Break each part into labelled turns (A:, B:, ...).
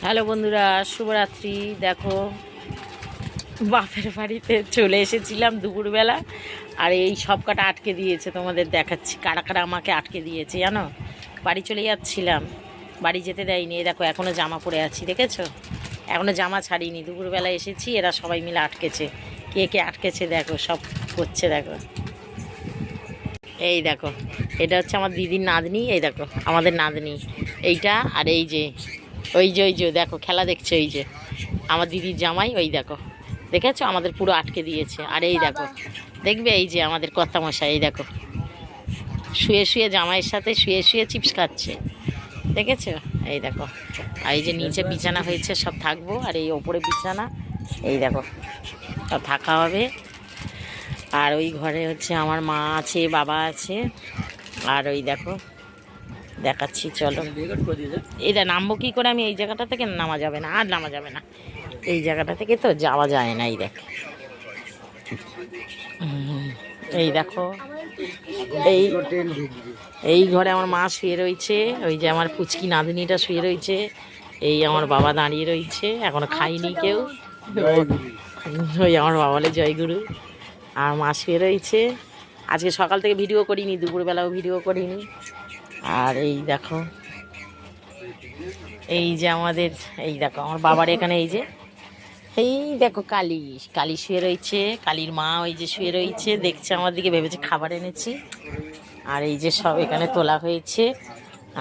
A: Hello বন্ধুরা, শুভরাত্রি। দেখো, বাপের বাড়িতে চলে এসেছিলাম দুপুরবেলা, আর এই সব কটা আটকে দিয়েছে। তোমাদের দেখাচ্ছি কারা কারা আমাকে আটকে দিয়েছে জানো। বাড়ি চলে যাচ্ছিলাম, বাড়ি যেতে দেয়নি। এই দেখো, এখনও জামা পরে আছি, দেখেছো? এখনও জামা ছাড়িনি। দুপুরবেলা এসেছি, এরা সবাই মিলে আটকেছে। কে কে আটকেছে দেখো, সব করছে দেখো। এই দেখো, এটা হচ্ছে আমার দিদির নাতনি। এই দেখো আমাদের নাতনি এইটা। আর এই যে ওই যে দেখো খেলা দেখছে, ওই যে আমার দিদির জামাই। ওই দেখো, দেখেছো? আমাদের পুরো আটকে দিয়েছে। আর এই দেখো, দেখবে এই যে আমাদের কর্তামশাই, এই দেখো শুয়ে শুয়ে জামাইয়ের সাথে শুয়ে শুয়ে চিপস খাচ্ছে, দেখেছো? এই দেখো। আর এই যে নিচে বিছানা হয়েছে, সব থাকবো। আর এই ওপরে বিছানা, এই দেখো সব থাকা হবে। আর ওই ঘরে হচ্ছে আমার মা আছে, বাবা আছে। আর ওই দেখো দেখাচ্ছি, চলো। এটা নামবো কী করে আমি? এই জায়গাটা থেকে নামা যাবে না, আর নামা যাবে না। এই জায়গাটা থেকে তো যাওয়া যায় না। এই দেখ, এই দেখো, এই ঘরে আমার মা শুয়ে রয়েছে। ওই যে আমার পুচকি নাতনিটা শুয়ে রয়েছে। এই আমার বাবা দাঁড়িয়ে রয়েছে, এখনো খাইনি কেউ। ওই আমার বাবা বলে জয়গুরু। আর মা শুয়ে রয়েছে। আজকে সকাল থেকে ভিডিও করিনি, দুপুরবেলাও ভিডিও করিনি। আর এই দেখো, এই যে আমাদের, এই দেখো আমার বাবার এখানে, এই দেখো কালী শুয়ে রয়েছে। কালীর মা ওই যে শুয়ে রয়েছে, দেখছে আমার দিকে, ভেবেছে খাবার এনেছি। আর এই যে সব এখানে তোলা হয়েছে।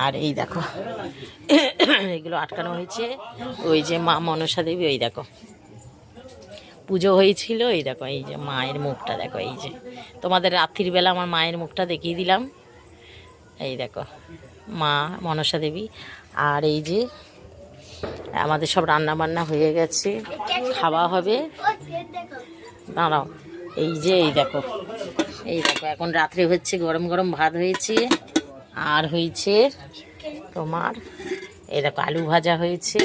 A: আর এই দেখো এগুলো আটকানো হয়েছে। ওই যে মা মনসা দেবী, ওই দেখো পুজো হয়েছিল। এই দেখো, এই যে মায়ের মুখটা দেখো। এই যে তোমাদের রাত্রির বেলা আমার মায়ের মুখটা দেখিয়ে দিলাম। এই দেখো মা মনসা দেবী। আর এই যে আমাদের সব রান্না বান্না হয়ে গেছে, খাওয়া হবে। দাঁড়াও, এই যে এই দেখো এখন রাত্রে হচ্ছে গরম গরম ভাত হয়েছে। আর হয়েছে তোমার এই দেখো আলু ভাজা হয়েছে।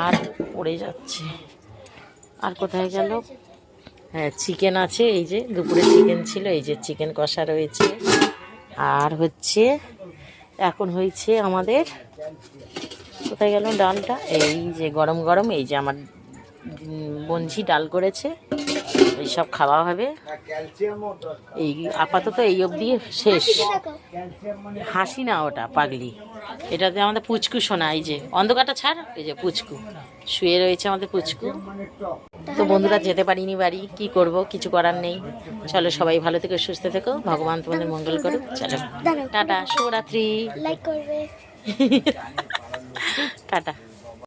A: আর পড়ে যাচ্ছে, আর কোথায় গেল? হ্যাঁ, চিকেন আছে। এই যে দুপুরে চিকেন ছিল, এই যে চিকেন কষা রয়েছে। আর হচ্ছে এখন হয়েছে আমাদের, কোথায় গেল ডালটা? এই যে গরম গরম, এই যে আমার বঞ্জি ডাল করেছে, এইসব খাওয়া হবে। এই আপাতত এই অবধি শেষ। হাসি না, ওটা পাগলি। এটাতে আমাদের পুচকু শোনা, এই যে অন্ধকারটা ছাড়, এই যে পুচকু শুয়ে রয়েছে আমাদের পুচকু। তো বন্ধুরা, যেতে পারিনি বাড়ি, কি করব, কিছু করার নেই। চলো, সবাই ভালো থেকো, সুস্থ থেকো, ভগবান তোমাদের মঙ্গল করুক। চলো টাটা, শুভরাত্রি। টাটা।